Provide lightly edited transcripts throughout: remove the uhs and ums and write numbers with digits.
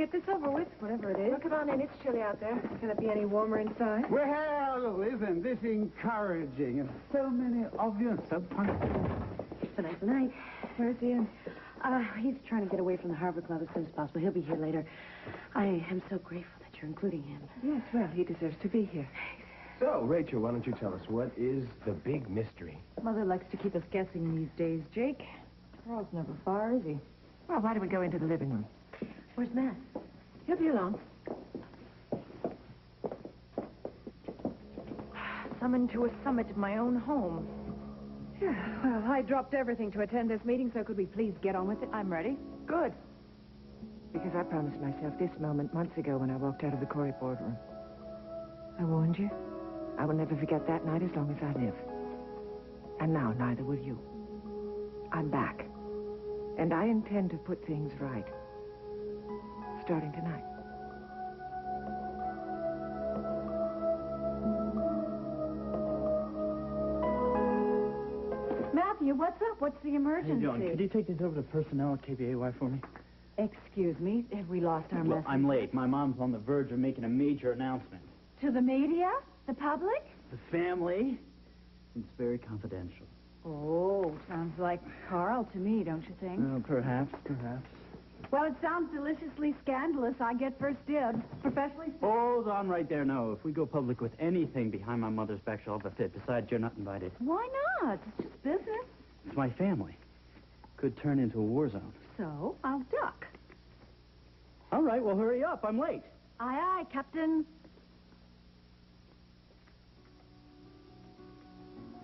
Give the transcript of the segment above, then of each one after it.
get this over with, whatever it is. Look it on in. It's chilly out there. Can it be any warmer inside? Well, isn't this encouraging? So many of you so punctual. Tonight's the night. Where's Ian? He's trying to get away from the Harbor Club as soon as possible. He'll be here later. I am so grateful that you're including him. Yes, well, he deserves to be here. So, Rachel, why don't you tell us, what is the big mystery? Mother likes to keep us guessing these days, Jake. Carl's never far, is he? Well, why don't we go into the living room? Where's Matt? He'll be along. Summoned to a summit in my own home. Yeah, well, I dropped everything to attend this meeting, so could we please get on with it? I'm ready. Good. Because I promised myself this moment months ago when I walked out of the Corey boardroom. I warned you. I will never forget that night as long as I live. And now neither will you. I'm back. And I intend to put things right. Starting tonight. Matthew, what's up? What's the emergency? How you doing? Could you take this over to personnel at KBAY for me? Excuse me, have we lost our Well, message? I'm late. My mom's on the verge of making a major announcement. To the media? The public? The family? It's very confidential. Oh, sounds like Carl to me, don't you think? Well, perhaps. Well, it sounds deliciously scandalous. I get first dibs. Professionally... Hold on right there. No, if we go public with anything behind my mother's back, she'll have a fit. Besides, you're not invited. Why not? It's just business. It's my family. Could turn into a war zone. So, I'll duck. All right, well, hurry up. I'm late. Aye, aye, Captain.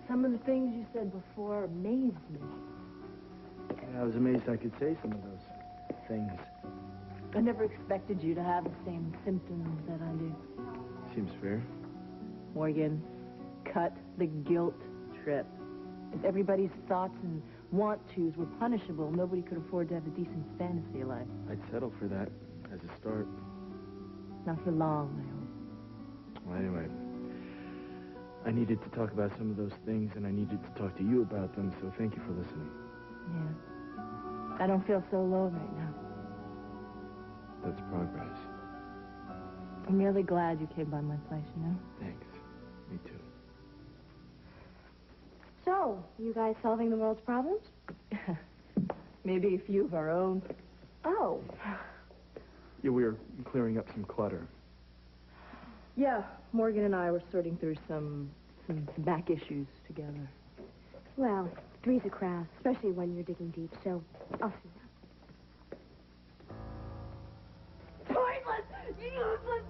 Some of the things you said before amazed me. I was amazed I could say some of those things. I never expected you to have the same symptoms that I do. Seems fair. Morgan, cut the guilt trip. If everybody's thoughts and want-tos were punishable, nobody could afford to have a decent fantasy life. I'd settle for that as a start. Not for long, I hope. Well, anyway, I needed to talk about some of those things, and I needed to talk to you about them, so thank you for listening. Yeah. I don't feel so alone right now. That's progress. I'm really glad you came by my place, you know? Thanks. Me too. So, you guys solving the world's problems? Maybe a few of our own. Oh. Yeah, we were clearing up some clutter. Yeah, Morgan and I were sorting through some back issues together. Well, three's a crowd, especially when you're digging deep, so I'll see you. Pointless! Useless!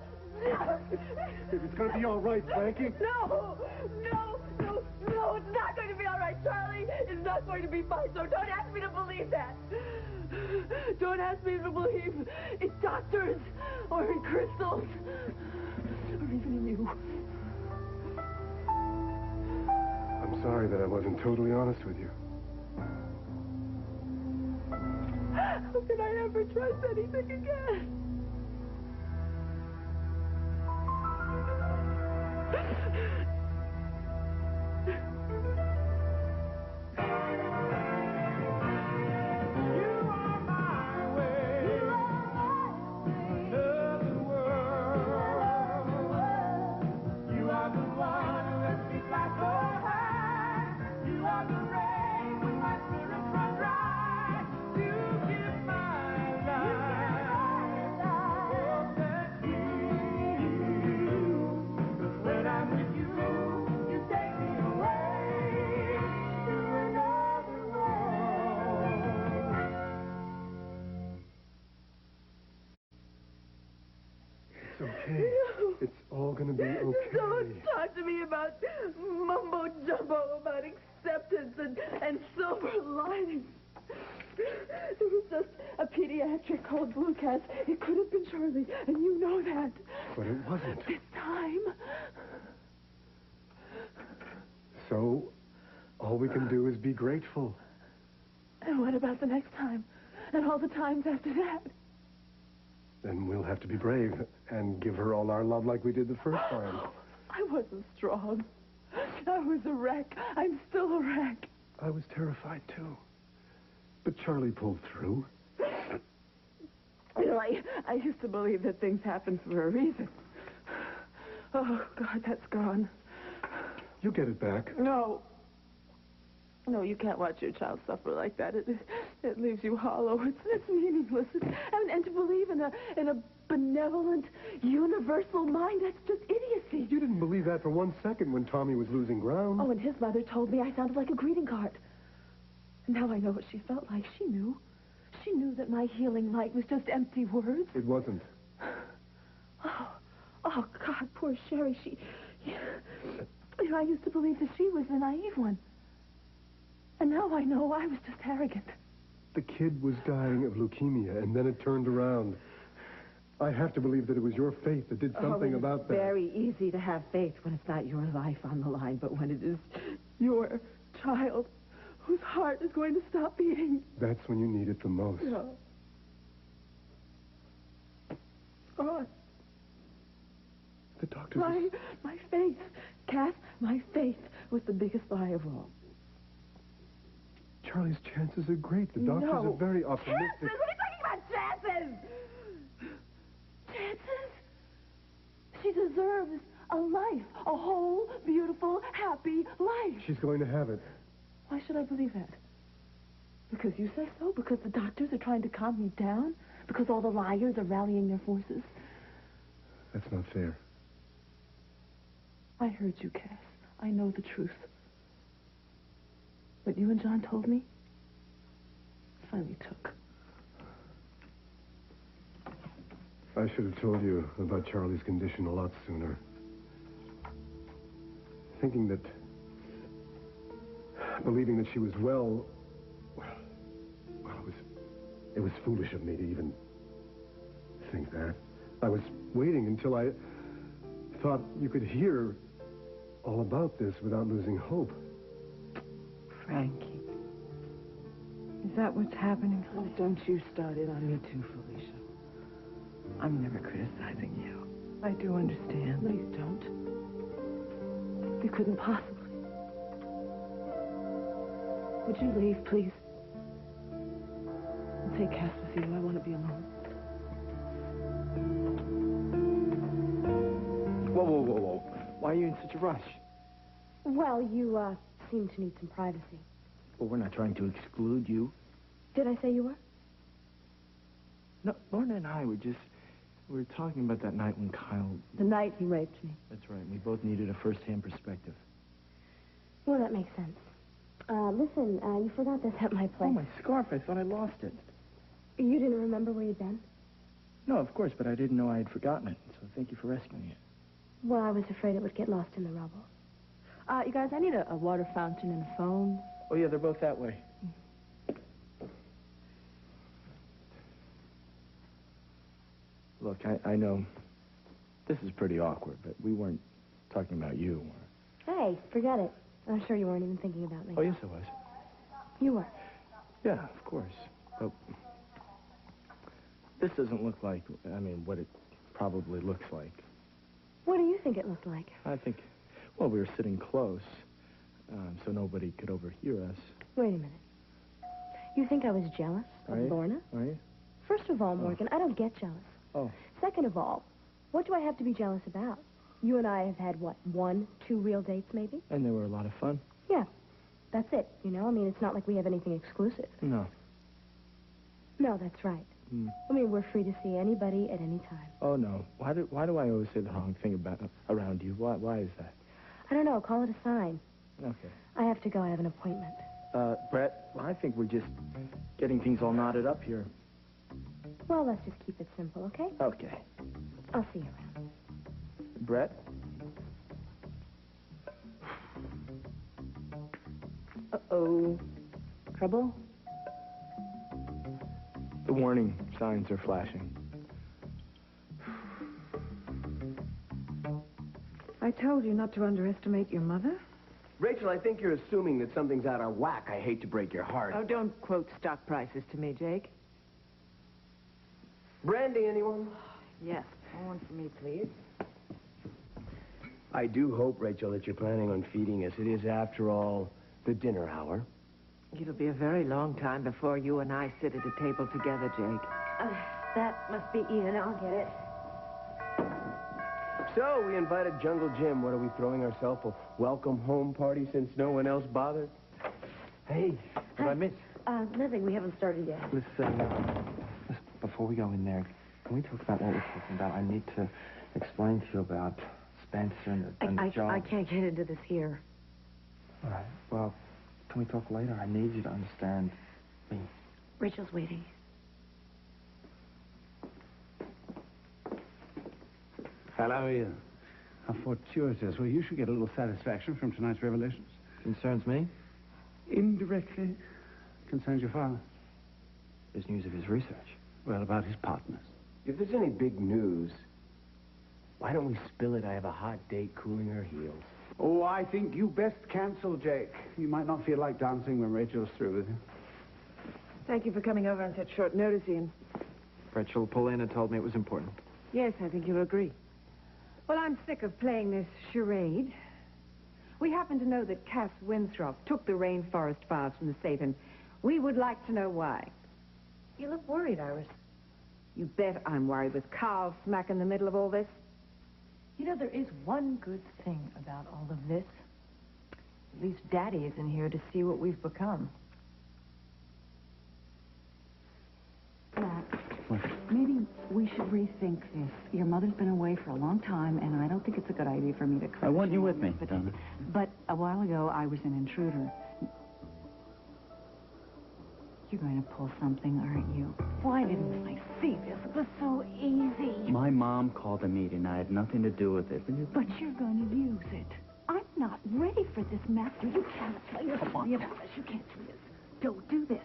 It's going to be all right, Frankie. No, it's not going to be all right, Charlie. It's not going to be fine, so don't ask me to believe that. Don't ask me to believe in doctors or in crystals or even in you. I'm sorry that I wasn't totally honest with you. How can I ever trust anything again? It's okay. It's all going to be okay. Don't talk to me about mumbo-jumbo, about acceptance and silver linings. There was just a pediatric cold blue cast. It could have been Charlie, and you know that. But it wasn't. This time. So, all we can do is be grateful. And what about the next time? And all the times after that? Then we'll have to be brave and give her all our love like we did the first time. I wasn't strong. I was a wreck. I'm still a wreck. I was terrified, too. But Charlie pulled through. You know, I used to believe that things happen for a reason. Oh, God, that's gone. You get it back. No. No, you can't watch your child suffer like that. It leaves you hollow. It's meaningless. And to believe in a benevolent, universal mind, that's just idiocy. You didn't believe that for 1 second when Tommy was losing ground. Oh, and his mother told me I sounded like a greeting card. Now I know what she felt like. She knew. She knew that my healing light was just empty words. It wasn't. Oh, God, poor Sherry. I used to believe that she was the naive one. And now I know I was just arrogant. The kid was dying of leukemia, and then it turned around. I have to believe that it was your faith that did something about that. It's very easy to have faith when it's not your life on the line, but when it is your child whose heart is going to stop beating. That's when you need it the most. No. God. The doctor My faith, Kath, my faith was the biggest lie of all. Charlie's chances are great. The doctors are very optimistic. Chances? What are you talking about, chances? Chances? She deserves a life, a whole, beautiful, happy life. She's going to have it. Why should I believe that? Because you say so? Because the doctors are trying to calm me down? Because all the liars are rallying their forces? That's not fair. I heard you, Cass. I know the truth. What you and John told me finally took. I should have told you about Charlie's condition a lot sooner. Thinking that... Believing that she was well, it was foolish of me to even think that. I was waiting until I thought you could hear all about this without losing hope. Frankie. Is that what's happening? Oh, don't you start it on me too, Felicia. I'm never criticizing you. I do understand. Please don't. You couldn't possibly. Would you leave, please? And take Cass with you. I want to be alone. Whoa. Why are you in such a rush? Well, you, seem to need some privacy. Well, we're not trying to exclude you. Did I say you were? No, Lorna and I we were talking about that night when Kyle... The night he raped me. That's right. We both needed a first-hand perspective. Well, that makes sense. Listen, you forgot this at my place. Oh, my scarf. I thought I lost it. You didn't remember where you'd been? No, of course, but I didn't know I had forgotten it. So thank you for rescuing it. Well, I was afraid it would get lost in the rubble. You guys, I need a water fountain and a phone. Oh, yeah, they're both that way. Look, I know this is pretty awkward, but we weren't talking about you. Hey, forget it. I'm sure you weren't even thinking about me. Oh, yes, I was. You were. Yeah, of course. But this doesn't look like, what it probably looks like. What do you think it looked like? I think, well, we were sitting close, so nobody could overhear us. Wait a minute. You think I was jealous of Lorna? Are you? First of all, Morgan, I don't get jealous. Oh. Second of all, what do I have to be jealous about? You and I have had, 1, 2 real dates, maybe? And they were a lot of fun. Yeah. That's it, it's not like we have anything exclusive. No. No, that's right. We're free to see anybody at any time. Oh, no. Why do I always say the wrong thing around you? Why is that? I don't know. Call it a sign. Okay. I have to go. I have an appointment. Brett, I think we're just getting things all knotted up here. Well, let's just keep it simple, okay? Okay. I'll see you around. Brett? Uh-oh. Trouble? The warning signs are flashing. I told you not to underestimate your mother. Rachel, I think you're assuming that something's out of whack. I hate to break your heart. Oh, don't quote stock prices to me, Jake. Brandy, anyone? Yes. One for me, please. I do hope, Rachel, that you're planning on feeding us. It is, after all, the dinner hour. It'll be a very long time before you and I sit at a table together, Jake. That must be Ian. I'll get it. So, we invited Jungle Jim. What, are we throwing ourselves a welcome home party since no one else bothered? Hey, what did I miss? Nothing. We haven't started yet. Listen, before we go in there, can we talk about what we're talking about? I need to explain to you about Spencer and the job. I can't get into this here. All right, well, can we talk later? I need you to understand me. Rachel's waiting. Hello, Ian. How fortuitous. Well, you should get a little satisfaction from tonight's revelations. Concerns me? Indirectly concerns your father. There's news of his research. Well, about his partners. If there's any big news, why don't we spill it? I have a hot date cooling her heels. Oh, I think you best cancel, Jake. You might not feel like dancing when Rachel's through with you. Thank you for coming over on such short notice, Ian. Rachel Polina told me it was important. Yes, I think you'll agree. Well, I'm sick of playing this charade. We happen to know that Cass Winthrop took the rainforest files from the safe, and we would like to know why. You look worried, Iris. You bet I'm worried with Carl smack in the middle of all this. You know, there is one good thing about all of this. At least Daddy isn't here to see what we've become. Matt, maybe we should rethink this. Your mother's been away for a long time, and I don't think it's a good idea for me to... I want you with me, Donna. But a while ago, I was an intruder. You're going to pull something, aren't you? Why didn't I see this? It was so easy. My mom called a meeting. I had nothing to do with it. But you're going to use it. I'm not ready for this, Matthew. You can't tell me about this. You can't do this. Don't do this.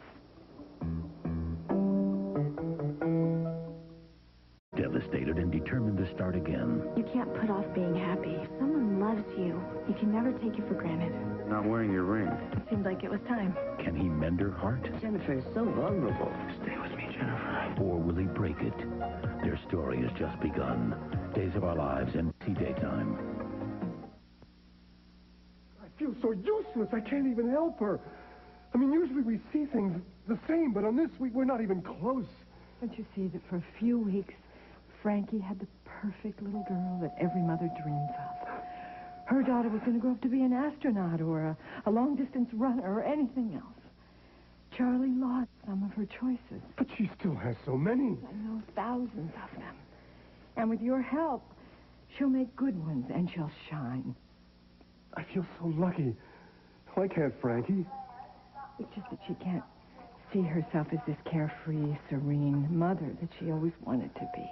Devastated and determined to start again. You can't put off being happy. If someone loves you, he can never take you for granted. Not wearing your ring. It seemed like it was time. Can he mend her heart? Jennifer is so vulnerable. Stay with me, Jennifer. Or will he break it? Their story has just begun. Days of Our Lives, NBC Daytime. I feel so useless. I can't even help her. I mean, usually we see things the same, but on this week we're not even close. Don't you see that for a few weeks, Frankie had the perfect little girl that every mother dreams of? Her daughter was going to grow up to be an astronaut or a long-distance runner or anything else. Charlie lost some of her choices. But she still has so many. I know thousands of them. And with your help, she'll make good ones and she'll shine. I feel so lucky. Why can't Frankie? It's just that she can't see herself as this carefree, serene mother that she always wanted to be.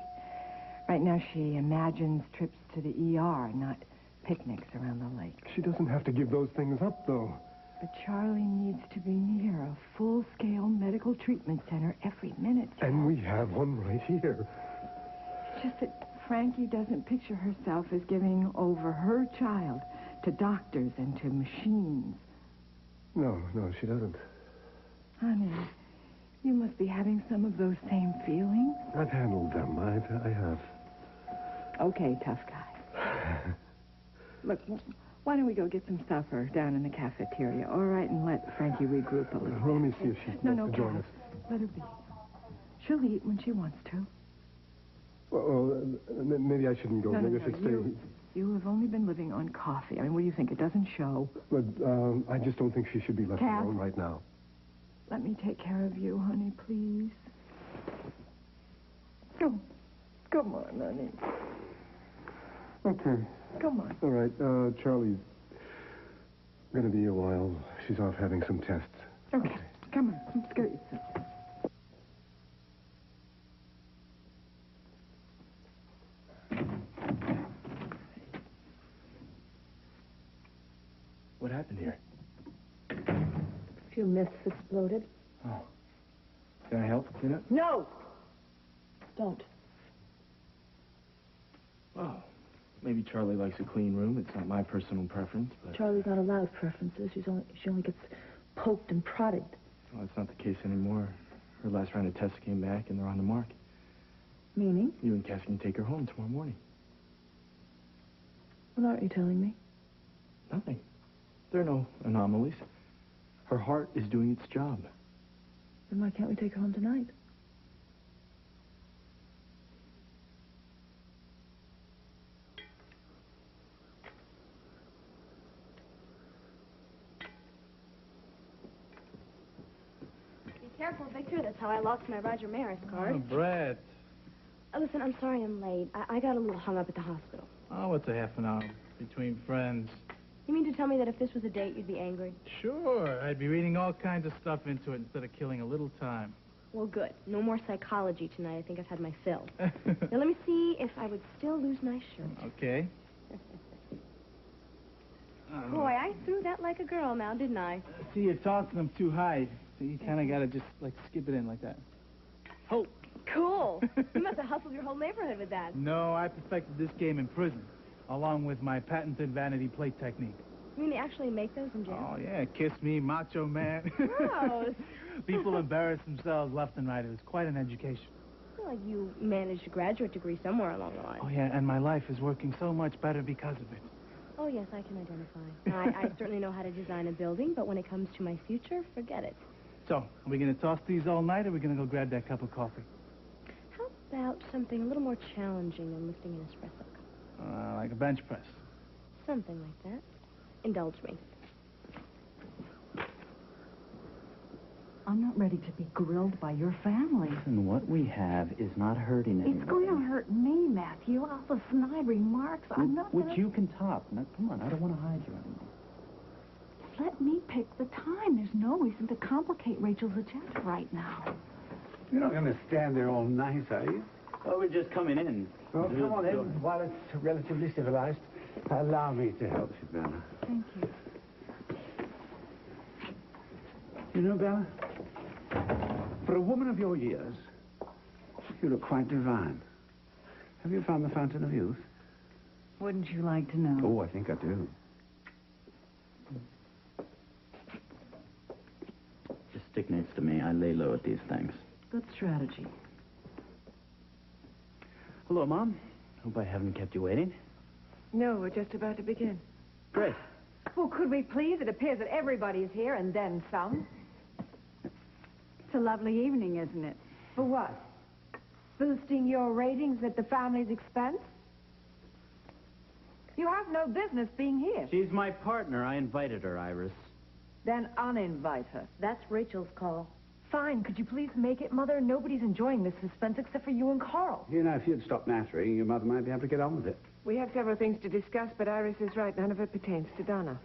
Right now, she imagines trips to the ER, not picnics around the lake. She doesn't have to give those things up, though. But Charlie needs to be near a full-scale medical treatment center every minute. And we have one right here. It's just that Frankie doesn't picture herself as giving over her child to doctors and to machines. No, she doesn't. Honey, you must be having some of those same feelings. I've handled them. I have. Okay, tough guy. Look, why don't we go get some supper down in the cafeteria, all right, and let Frankie regroup a little bit. Well, let me see if she wants to join Cass, us. let her be. She'll eat when she wants to. Well, maybe I shouldn't go. Maybe I should stay. You have only been living on coffee. I mean, what do you think? It doesn't show. But I just don't think she should be left Cass? alone right now. Let me take care of you, honey, please. Come on, honey. Okay. Come on. All right. Charlie's going to be a while. She's off having some tests. Okay. Come on. Let's go eat some. What happened here? A few myths exploded. Oh. Can I help clean up? No! Don't. Oh. Maybe Charlie likes a clean room. It's not my personal preference, but... Charlie's not allowed preferences. She only gets poked and prodded. Well, that's not the case anymore. Her last round of tests came back, and they're on the mark. Meaning? You and Cass can take her home tomorrow morning. What aren't you telling me? Nothing. There are no anomalies. Her heart is doing its job. Then why can't we take her home tonight? Careful, Victor. That's how I lost my Roger Maris card. Oh, Brett. Listen, I'm sorry I'm late. I got a little hung up at the hospital. Oh, what's a half an hour between friends? You mean to tell me that if this was a date, you'd be angry? Sure. I'd be reading all kinds of stuff into it instead of killing a little time. Well, good. No more psychology tonight. I think I've had my fill. Now, let me see if I would still lose my shirt. Okay. Boy, I threw that like a girl now, didn't I? See, you're tossing them too high. So you kind of got to just, like, skip it in like that. Oh. Cool. You must have hustled your whole neighborhood with that. No, I perfected this game in prison, along with my patented vanity plate technique. You mean they actually make those in jail? Oh, yeah. Kiss me, macho man. Gross. People embarrass themselves left and right. It was quite an education. Well, like you managed a graduate degree somewhere along the line. Oh, yeah, and my life is working so much better because of it. Oh, yes, I can identify. I certainly know how to design a building, but when it comes to my future, forget it. So, are we going to toss these all night, or are we going to go grab that cup of coffee? How about something a little more challenging than lifting an espresso cup? Like a bench press. Something like that. Indulge me. I'm not ready to be grilled by your family. And what we have is not hurting anyone. It's going to hurt me, Matthew. All the snide remarks. I'm not Which gonna... you can top. Now, come on, I don't want to hide you anymore. Let me pick the time. There's no reason to complicate Rachel's agenda right now. You're not going to stand there all night, are you? Oh, we're just coming in. Well, come on in. While it's relatively civilized, allow me to help you, Bella. Thank you. You know, Bella, for a woman of your years, you look quite divine. Have you found the fountain of youth? Wouldn't you like to know? Oh, I think I do. Just stick next to me. I lay low at these things. Good strategy. Hello, Mom. Hope I haven't kept you waiting. No, we're just about to begin. Great. Well, could we please? It appears that everybody's here and then some. It's a lovely evening, isn't it? For what? Boosting your ratings at the family's expense? You have no business being here. She's my partner. I invited her, Iris. Then uninvite her. That's Rachel's call. Fine. Could you please make it, Mother? Nobody's enjoying this suspense except for you and Carl. You know, if you'd stop nattering, your mother might be able to get on with it. We have several things to discuss, but Iris is right. None of it pertains to Donna.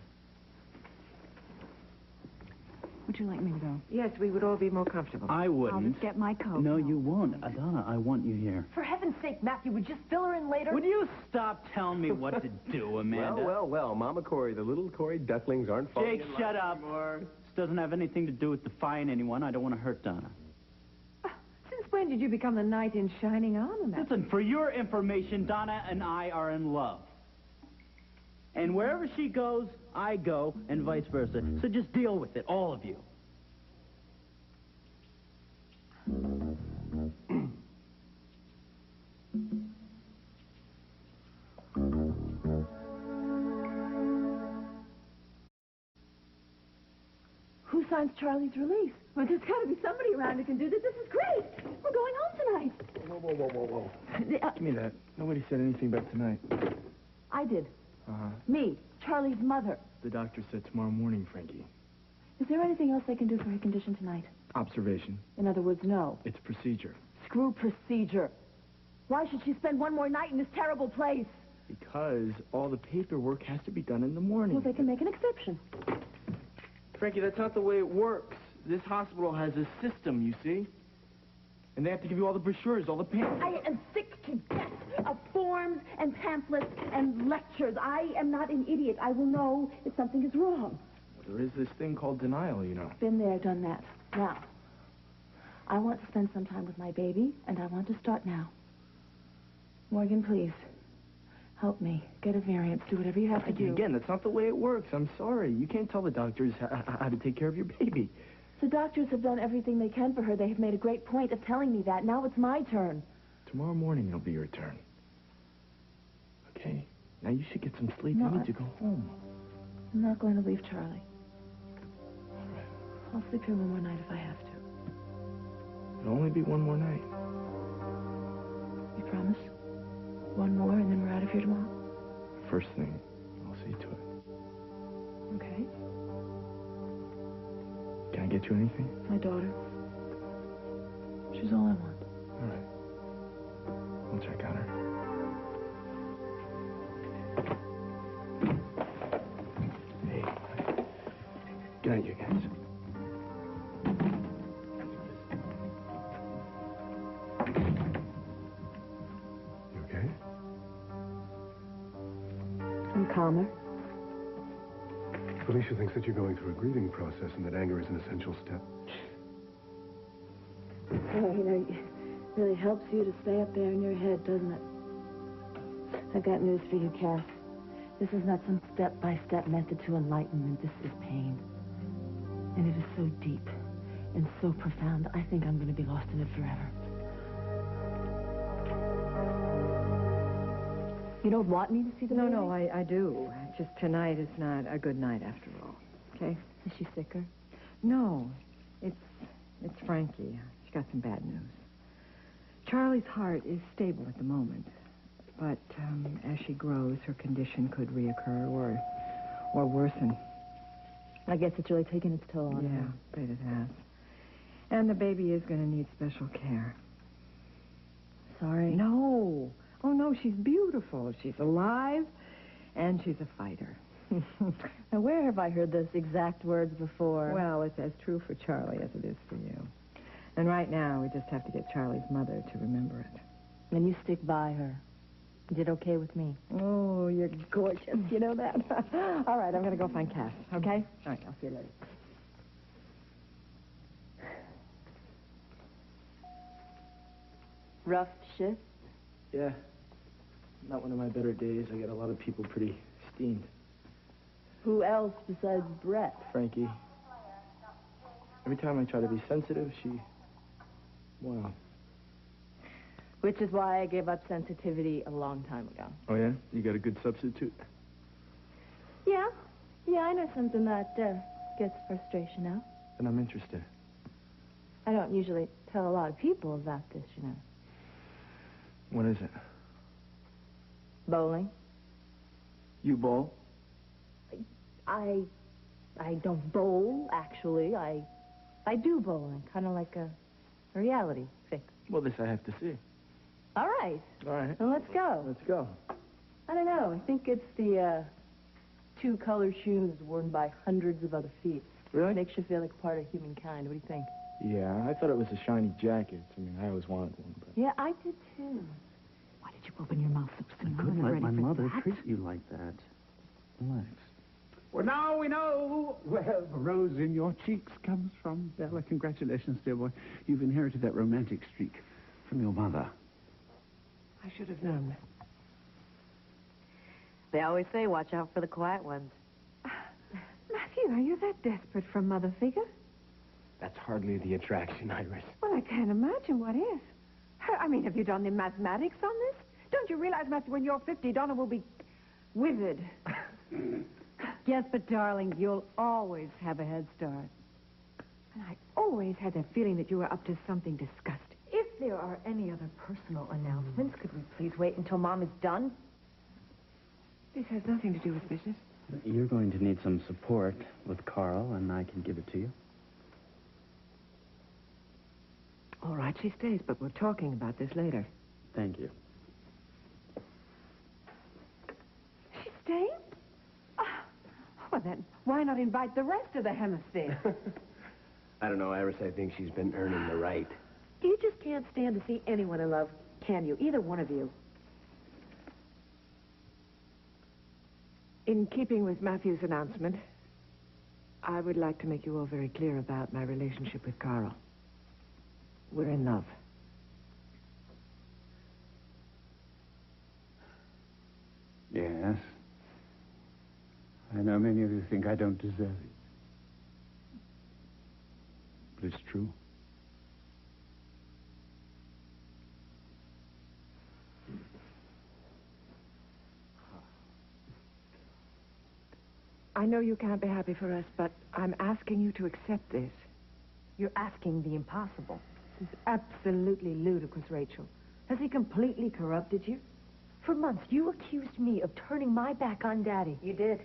Would you like me to go? Yes, we would all be more comfortable. I I'll wouldn't. just get my coat. No, you won't. Donna, I want you here. For heaven's sake, Matthew, would you just fill her in later? Would you stop telling me what to do, Amanda? Well, Mama Corey, the little Corey ducklings aren't falling Jake, in shut line up. anymore. This doesn't have anything to do with defying anyone. I don't want to hurt Donna. Since when did you become the knight in shining armor, Matthew? Listen, for your information, Donna and I are in love. And wherever she goes, I go, and vice versa. So just deal with it, all of you. Who signs Charlie's release? Well, there's got to be somebody around who can do this. This is great. We're going home tonight. Whoa. Give me that. Nobody said anything about tonight. I did. Uh-huh. Me, Charlie's mother. The doctor said tomorrow morning, Frankie. Is there anything else they can do for her condition tonight? Observation. In other words, no. It's procedure. Screw procedure. Why should she spend one more night in this terrible place? Because all the paperwork has to be done in the morning. Well, they can make an exception. Frankie, that's not the way it works. This hospital has a system, you see? And they have to give you all the brochures, all the pamphlets. I am sick to death of forms and pamphlets and lectures. I am not an idiot. I will know if something is wrong. There is this thing called denial, you know. Been there, done that. Now, I want to spend some time with my baby, and I want to start now. Morgan, please. Help me. Get a variance. Do whatever you have to do. Again, that's not the way it works. I'm sorry. You can't tell the doctors how to take care of your baby. The doctors have done everything they can for her. They have made a great point of telling me that. Now it's my turn. Tomorrow morning it'll be your turn. Okay? Now you should get some sleep. No, You need to go home. I'm not going to leave Charlie. I'll sleep here one more night if I have to. It'll only be one more night. You promise? One more, and then we're out of here tomorrow? First thing, I'll see to it. Okay. Can I get you anything? My daughter. night, you guys. You okay? I'm calmer. Felicia thinks that you're going through a grieving process and that anger is an essential step. Oh, it really helps you to stay up there in your head, doesn't it? I've got news for you, Cass. This is not some step-by-step method to enlightenment. This is pain. And it is so deep and so profound, I think I'm going to be lost in it forever. You don't want me to see the baby? No, I do. Just tonight is not a good night after all. Okay? Is she sicker? No. It's Frankie. She got some bad news. Charlie's heart is stable at the moment. But as she grows, her condition could reoccur or worsen. I guess it's really taken its toll on her. Yeah, but it has. And the baby is going to need special care. Sorry. No. Oh, no, she's beautiful. She's alive, and she's a fighter. Now, where have I heard those exact words before? Well, it's as true for Charlie as it is for you. And right now, we just have to get Charlie's mother to remember it. And you stick by her. You did okay with me. Oh, you're gorgeous. You know that? All right, I'm going to go find Cass, okay? All right, I'll see you later. Rough shift? Yeah. Not one of my better days. I got a lot of people pretty steamed. Who else besides Brett? Frankie. Every time I try to be sensitive, she... Well... Which is why I gave up sensitivity a long time ago. Oh, yeah? You got a good substitute? Yeah, I know something that gets frustration out. Then I'm interested. I don't usually tell a lot of people about this, you know. What is it? Bowling. You bowl? I don't bowl, actually. I do bowling, kind of like a reality fix. Well, this I have to see. All right. All right. Then let's go. Let's go. I don't know. I think it's the two-color shoes worn by hundreds of other feet. Really? Makes you feel like part of humankind. What do you think? Yeah, I thought it was a shiny jacket. I mean, I always wanted one, but... Yeah, I did, too. Why did you open your mouth so soon? I I couldn't wasn't let ready my for mother that. treat you like that. Relax. Well, now we know where the rose in your cheeks comes from, Bella. Congratulations, dear boy. You've inherited that romantic streak from your mother. I should have known. They always say, watch out for the quiet ones. Matthew, are you that desperate for a mother figure? That's hardly the attraction, Iris. Well, I can't imagine what is. I mean, have you done the mathematics on this? Don't you realize, Matthew, when you're 50, Donna will be withered? Yes, but darling, you'll always have a head start. And I always had that feeling that you were up to something disgusting. If there are any other personal announcements, could we please wait until Mom is done? This has nothing to do with business. You're going to need some support with Carl, and I can give it to you. All right, she stays, but we're talking about this later. Thank you. She's staying? Well, then, why not invite the rest of the hemisphere? I don't know, Iris. I think she's been earning the right. You just can't stand to see anyone in love, can you? Either one of you. In keeping with Matthew's announcement, I would like to make you all very clear about my relationship with Carl. We're in love. Yes. I know many of you think I don't deserve it. But it's true. I know you can't be happy for us, but I'm asking you to accept this. You're asking the impossible. This is absolutely ludicrous, Rachel. Has he completely corrupted you? For months, you accused me of turning my back on Daddy. You did.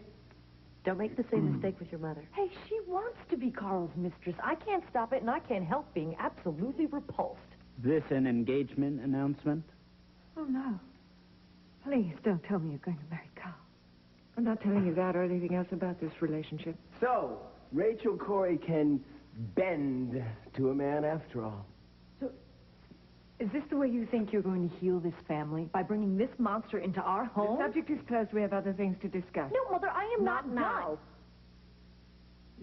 Don't make the same mistake with your mother. Hey, she wants to be Carl's mistress. I can't stop it, and I can't help being absolutely repulsed. This an engagement announcement? Oh, no. Please don't tell me you're going to marry Carl. I'm not telling you that or anything else about this relationship. So, Rachel Corey can bend to a man after all. So, is this the way you think you're going to heal this family? By bringing this monster into our home? The subject is closed. We have other things to discuss. No, Mother, I am not now. done.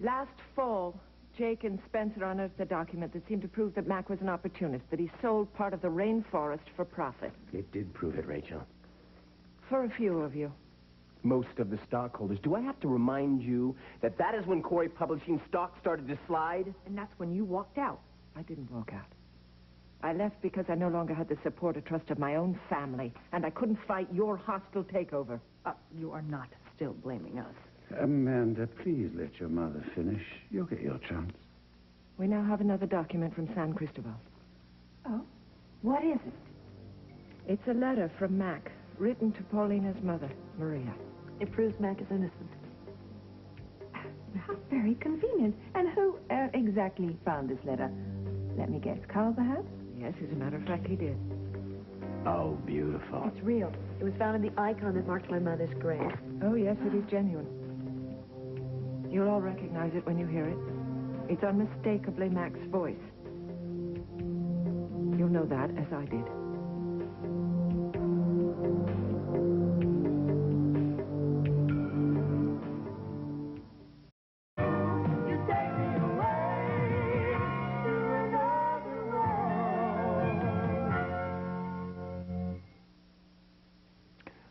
Last fall, Jake and Spencer unearthed a document that seemed to prove that Mac was an opportunist, that he sold part of the rainforest for profit. It did prove it, Rachel. For a few of you. Most of the stockholders. Do I have to remind you that that is when Corey Publishing stock started to slide? And that's when you walked out. I didn't walk out. I left because I no longer had the support or trust of my own family, and I couldn't fight your hostile takeover. You are not still blaming us. Amanda, please let your mother finish. You'll get your chance. We now have another document from San Cristobal. Oh? What is it? It's a letter from Mac, written to Paulina's mother, Maria. It proves Mac is innocent. How very convenient. And who exactly found this letter? Let me guess. Carl, perhaps? Yes, as a matter of fact, he did. Oh, beautiful. It's real. It was found in the icon that marked my mother's grave. Oh, yes, it is genuine. You'll all recognize it when you hear it. It's unmistakably Mac's voice. You'll know that, as I did.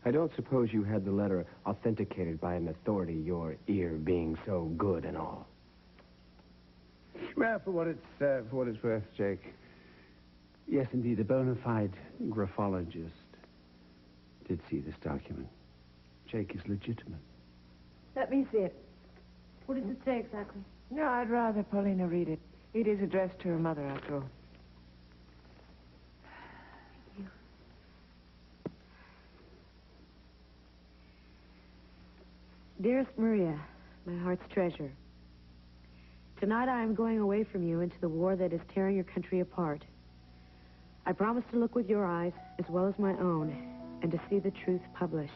I don't suppose you had the letter authenticated by an authority, your ear being so good and all. Well, for what it's worth, Jake. Yes, indeed, a bona fide graphologist did see this document. Jake is legitimate. Let me see it. What does it say exactly? No, I'd rather Paulina read it. It is addressed to her mother, after all. Dearest Maria, my heart's treasure. Tonight I am going away from you into the war that is tearing your country apart. I promise to look with your eyes, as well as my own, and to see the truth published.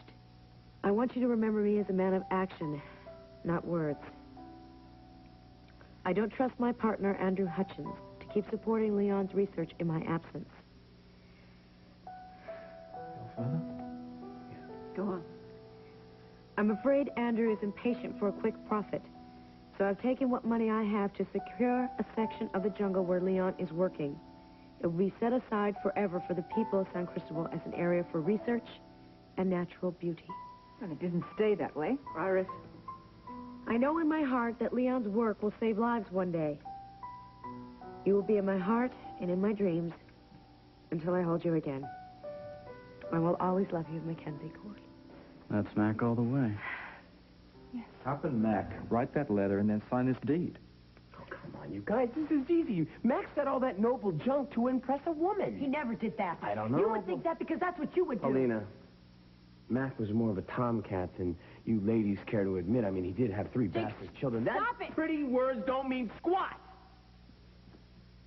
I want you to remember me as a man of action, not words. I don't trust my partner, Andrew Hutchins, to keep supporting Leon's research in my absence. Your father? Go on. I'm afraid Andrew is impatient for a quick profit, so I've taken what money I have to secure a section of the jungle where Leon is working. It will be set aside forever for the people of San Cristobal as an area for research and natural beauty. Well, it didn't stay that way. Iris, I know in my heart that Leon's work will save lives one day. You will be in my heart and in my dreams until I hold you again. I will always love you, Mackenzie Court. That's Mac all the way. Yes. How can Mac write that letter and then sign this deed? Oh, come on, you guys. This is easy. Max said all that noble junk to impress a woman. He never did that. I don't know. You would think that because that's what you would do. Paulina, Mac was more of a tomcat than you ladies care to admit. I mean, he did have 3 bastard children. Stop it! Pretty words don't mean squat.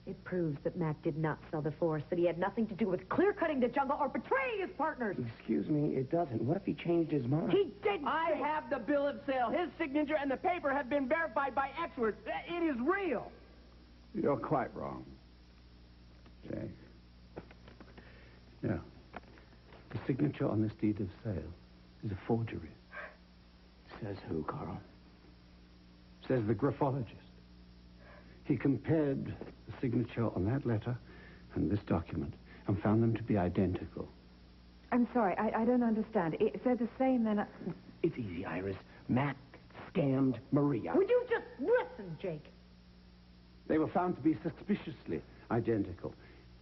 It proves that Mac did not sell the forest, that he had nothing to do with clear-cutting the jungle or betraying his partners. Excuse me, it doesn't. What if he changed his mind? He didn't. I have the bill of sale. His signature and the paper have been verified by experts. It is real. You're quite wrong, Jake. No. The signature on this deed of sale is a forgery. Says who, Carl? Says the graphologist. He compared the signature on that letter and this document and found them to be identical. I'm sorry, I don't understand. If they're the same, then It's easy, Iris. Mac scammed Maria. Would you just listen, Jake? They were found to be suspiciously identical.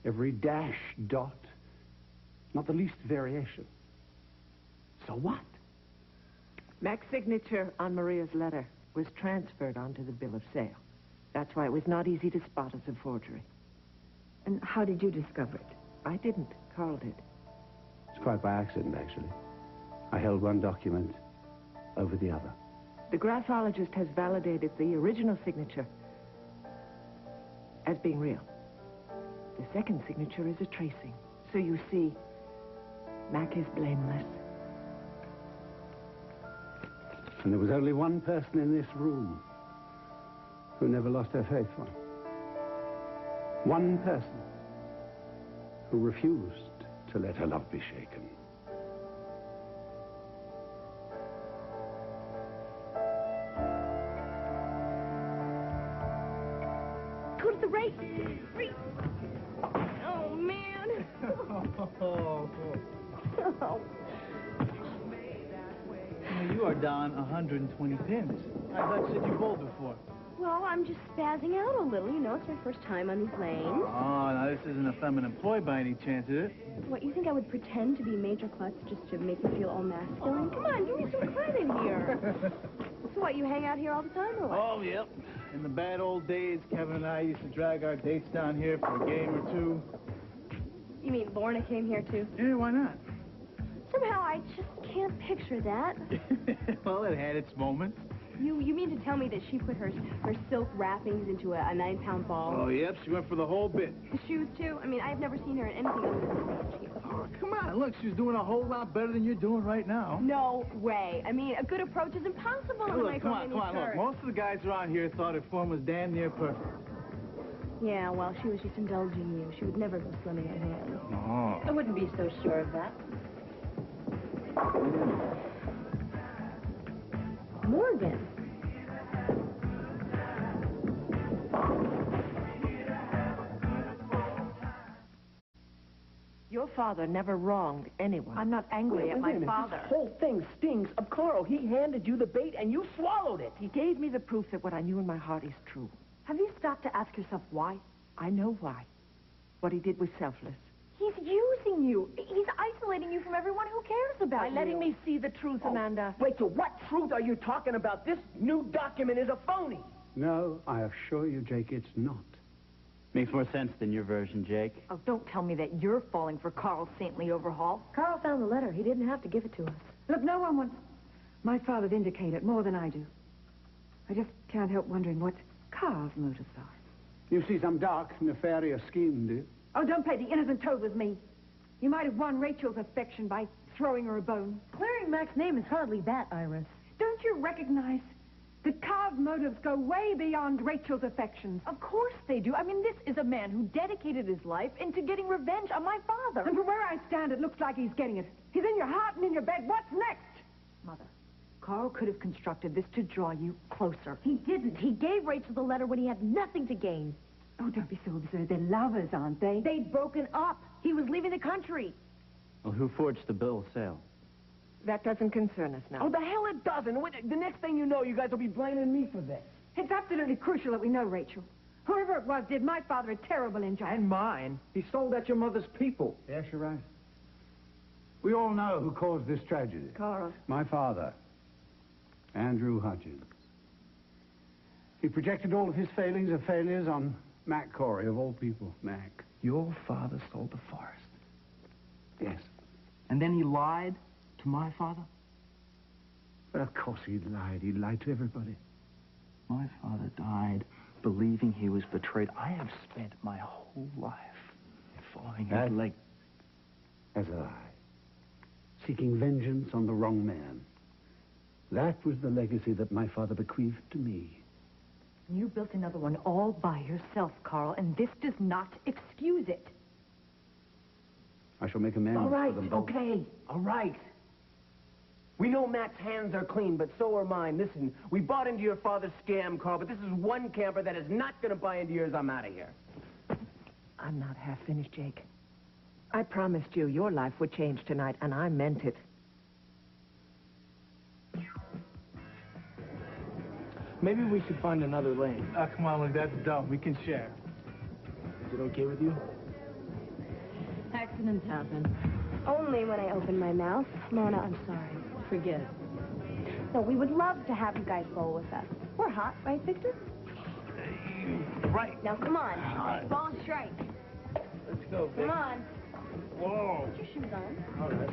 Every dash, dot, not the least variation. So what? Mac's signature on Maria's letter was transferred onto the bill of sale. That's why it was not easy to spot as a forgery. And how did you discover it? I didn't. Carl did. It's quite by accident, actually. I held one document over the other. The graphologist has validated the original signature as being real. The second signature is a tracing. So you see, Mac is blameless. And there was only one person in this room who never lost her faith one. One person who refused to let her love be shaken. Go to the race. Oh, man. Oh. Oh. You are down 120 pins. I thought you said you bowled before. Well, I'm just spazzing out a little. You know, it's my first time on these lanes. Oh, now this isn't a feminine ploy by any chance, is it? What, you think I would pretend to be Major Klutz just to make you feel all masculine? Come on, give me some credit here. So what, you hang out here all the time or what? Oh, yep. In the bad old days, Kevin and I used to drag our dates down here for a game or two. You mean Lorna came here too? Yeah, why not? Somehow I just can't picture that. Well, it had its moments. You mean to tell me that she put her silk wrappings into a 9-pound ball? Oh, yep, she went for the whole bit. The shoes, too? I mean, I've never seen her in anything other than the heels. Oh, come on, look, she's doing a whole lot better than you're doing right now. No way. I mean, a good approach is impossible in a Look, come on, look. Most of the guys around here thought her form was damn near perfect. Yeah, well, she was just indulging you. She would never go swimming at him. Oh. I wouldn't be so sure of that. Morgan. Your father never wronged anyone. I'm not angry at my father. This whole thing stings of Carl. He handed you the bait and you swallowed it. He gave me the proof that what I knew in my heart is true. Have you stopped to ask yourself why? I know why. What he did was selfless. He's using you. He's isolating you from everyone who cares about By you. letting me see the truth, Amanda. Wait, so what truth are you talking about? This new document is a phony. No, I assure you, Jake, it's not. Makes more sense than your version, Jake. Oh, don't tell me that you're falling for Carl's saintly overhaul. Carl found the letter. He didn't have to give it to us. Look, no one wants my father to indicate it more than I do. I just can't help wondering what Carl's motives are. You see some dark, nefarious scheme, do you? Oh, don't play the innocent toad with me. You might have won Rachel's affection by throwing her a bone. Clearing Mac's name is hardly that, Iris. Don't you recognize that Carl's motives go way beyond Rachel's affections? Of course they do. I mean, this is a man who dedicated his life into getting revenge on my father. And from where I stand, it looks like he's getting it. He's in your heart and in your bed. What's next? Mother, Carl could have constructed this to draw you closer. He didn't. He gave Rachel the letter when he had nothing to gain. Oh, don't be so absurd. They're lovers, aren't they? They'd broken up. He was leaving the country. Well, who forged the bill of sale? That doesn't concern us now. Oh, the hell it doesn't. The next thing you know, you guys will be blaming me for this. It's absolutely crucial that we know, Rachel. Whoever it was did my father a terrible injustice. And mine. He sold out your mother's people. Yes, you're right. We all know who caused this tragedy. Carl. My father, Andrew Hudgens. He projected all of his failures on Mac Corey, of all people, Mac. Your father sold the forest. Yes. And then he lied to my father? But of course he lied. He lied to everybody. My father died believing he was betrayed. I have spent my whole life following his leg. As have I. Seeking vengeance on the wrong man. That was the legacy that my father bequeathed to me. You built another one all by yourself, Carl, and this does not excuse it. I shall make amends All right, for them both. okay, all right. We know Mac's hands are clean, but so are mine. Listen, we bought into your father's scam, Carl, but this is one camper that is not going to buy into yours. I'm out of here. I'm not half finished, Jake. I promised you your life would change tonight, and I meant it. Maybe we should find another lane. Oh, come on, look, that's dumb. We can share. Is it okay with you? Accidents happen. Only when I open my mouth. Mona, I'm sorry. Forget it. No, we would love to have you guys bowl with us. We're hot, right, Victor? Right. Now, come on. Ball and strike. Let's go, Come on. Whoa. Put your shoes on. All right.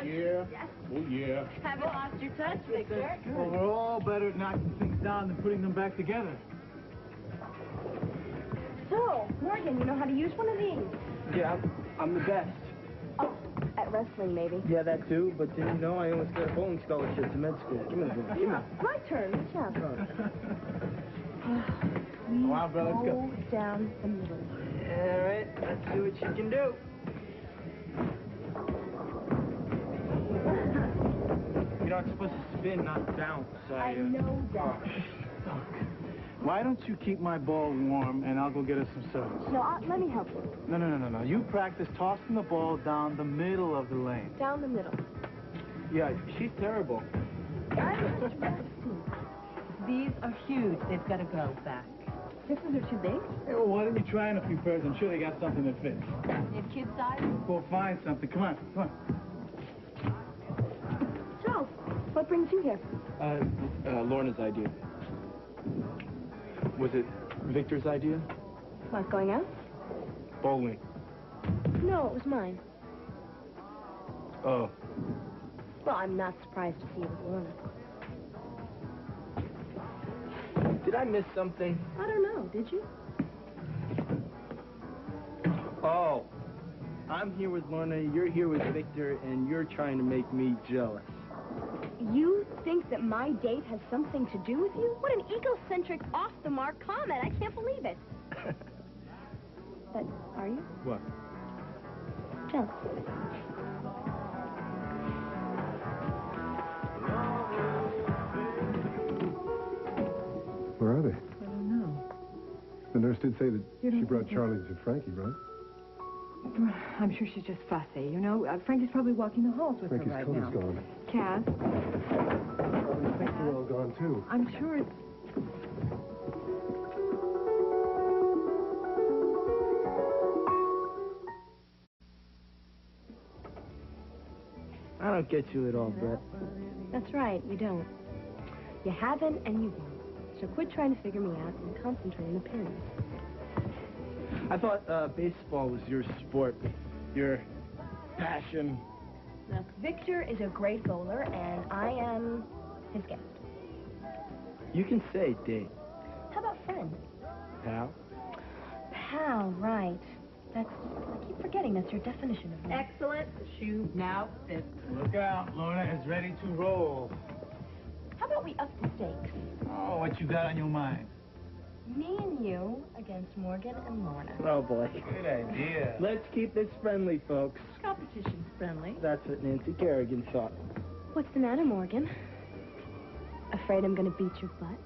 Yeah. Yes. Oh, yeah. Haven't lost your touch, Victor. Well, we're all better at knocking things down than putting them back together. So, Morgan, you know how to use one of these? Yeah, I'm the best. Oh, at wrestling, maybe. Yeah, that too, but did you know I almost got a bowling scholarship to med school? Give me the ball. Give me. My turn. Yeah. Wow, bro, let's go. Down the middle. All right, let's see what you can do. You're not supposed to spin, not bounce. I know that. Why don't you keep my ball warm, and I'll go get us some service? No, let me help you. No. You practice tossing the ball down the middle of the lane. Down the middle. Yeah, she's terrible. I'm just practicing. These are huge. They've got to go back. Scissors are too big? Hey, well, why don't you try on a few pairs? I'm sure they got something that fits. They have kid size? Go find something. Come on. Charles, what brings you here? Lorna's idea. Was it Victor's idea? What, going out? Bowling. No, it was mine. Oh. Well, I'm not surprised to see you with Lorna. Did I miss something? I don't know, did you? Oh. I'm here with Lorna, you're here with Victor, and you're trying to make me jealous. You think that my date has something to do with you? What an egocentric, off-the-mark comment. I can't believe it. But are you? What? Jealous. Where are they? I don't know. The nurse did say that she brought Charlie to Frankie, right? I'm sure she's just fussy. You know, Frankie's probably walking the halls with Frankie's her right coat now. is gone. Cass? I think they're all gone, too. I'm sure it's... I don't get you at all, Brett. That's right, you don't. You haven't and you won't. So quit trying to figure me out and concentrate on the pins. I thought baseball was your sport, your passion. Look, Victor is a great bowler, and I am his guest. You can say date. How about friend? Pal? Pal, right. I keep forgetting that's your definition of that. Excellent. The shoe now fits. Look out, Lorna is ready to roll. How about we up the stakes? Oh, what you got on your mind? Me and you against Morgan and Lorna. Oh, boy. Good idea. Let's keep this friendly, folks. Competition's friendly. That's what Nancy Kerrigan thought. What's the matter, Morgan? Afraid I'm gonna beat your butt?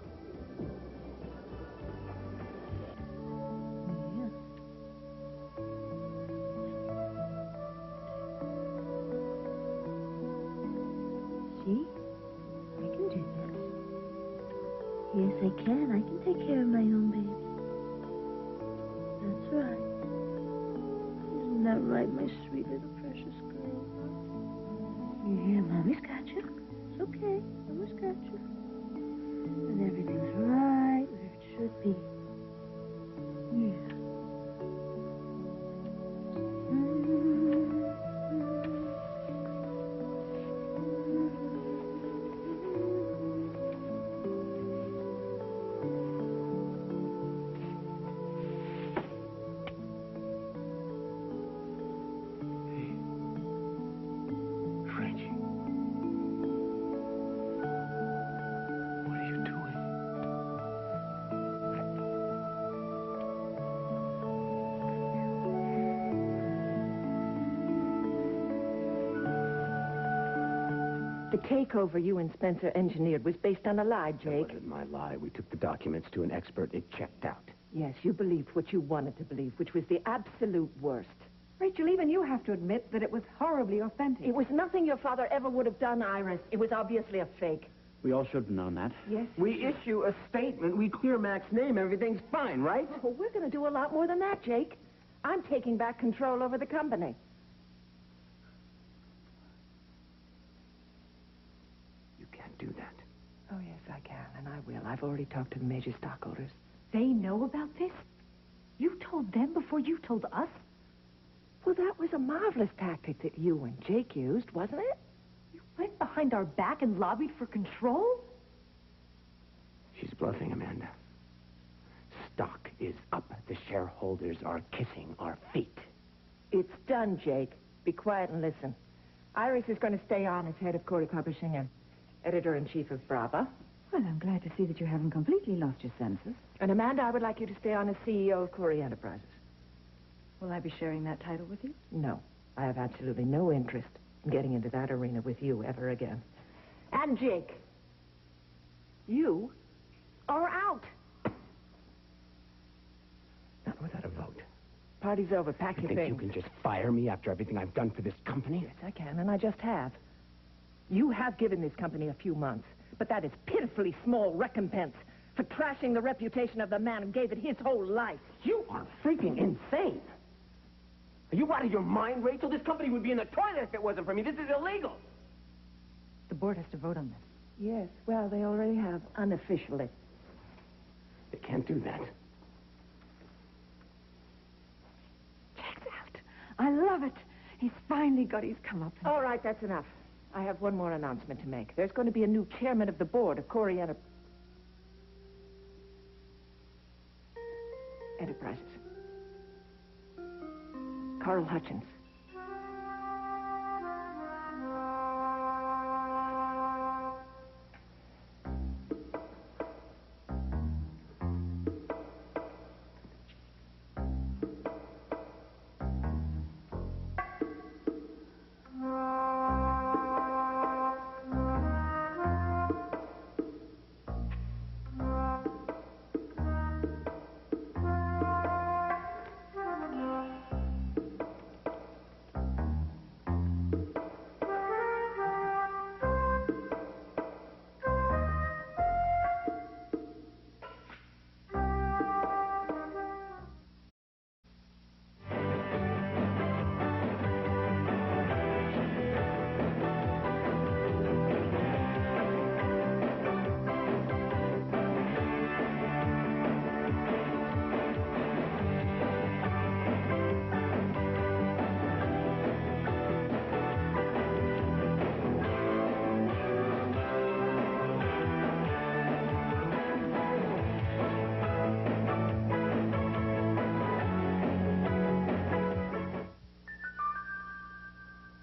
See? I can do this. Yes, I can. I can take care of my own baby. That's right. Isn't that right, my sweet little precious girl? Yeah, Mommy's got you. It's okay. Mommy's got you. And everything's right where it should be. Yeah. The takeover you and Spencer engineered was based on a lie, Jake. It wasn't my lie. We took the documents to an expert. It checked out. Yes, you believed what you wanted to believe, which was the absolute worst. Rachel, even you have to admit that it was horribly authentic. It was nothing your father ever would have done, Iris. It was obviously a fake. We all should have known that. Yes. We issue a statement. We clear Mac's name. Everything's fine, right? Oh, we're going to do a lot more than that, Jake. I'm taking back control over the company. You can't do that. Oh, yes, I can, and I will. I've already talked to the major stockholders. They know about this? You told them before you told us? Well, that was a marvelous tactic that you and Jake used, wasn't it? You went behind our back and lobbied for control? She's bluffing, Amanda. Stock is up. The shareholders are kissing our feet. It's done, Jake. Be quiet and listen. Iris is going to stay on as head of Corey Publishing and editor-in-chief of Brava. Well, I'm glad to see that you haven't completely lost your senses. And Amanda, I would like you to stay on as CEO of Corey Enterprises. Will I be sharing that title with you? No, I have absolutely no interest in getting into that arena with you ever again. And Jake, you are out. Not without a vote. Party's over. Pack You your think things. you can just fire me after everything I've done for this company? Yes, I can, and I just have. You have given this company a few months, but that is pitifully small recompense for trashing the reputation of the man who gave it his whole life. You are freaking insane. Are you out of your mind, Rachel? This company would be in the toilet if it wasn't for me. This is illegal. The board has to vote on this. Yes, well, they already have, unofficially. They can't do that. Jack's out. I love it. He's finally got his comeuppance. All right, that's enough. I have one more announcement to make. There's going to be a new chairman of the board of Corey Enterprises. Carl Hutchins.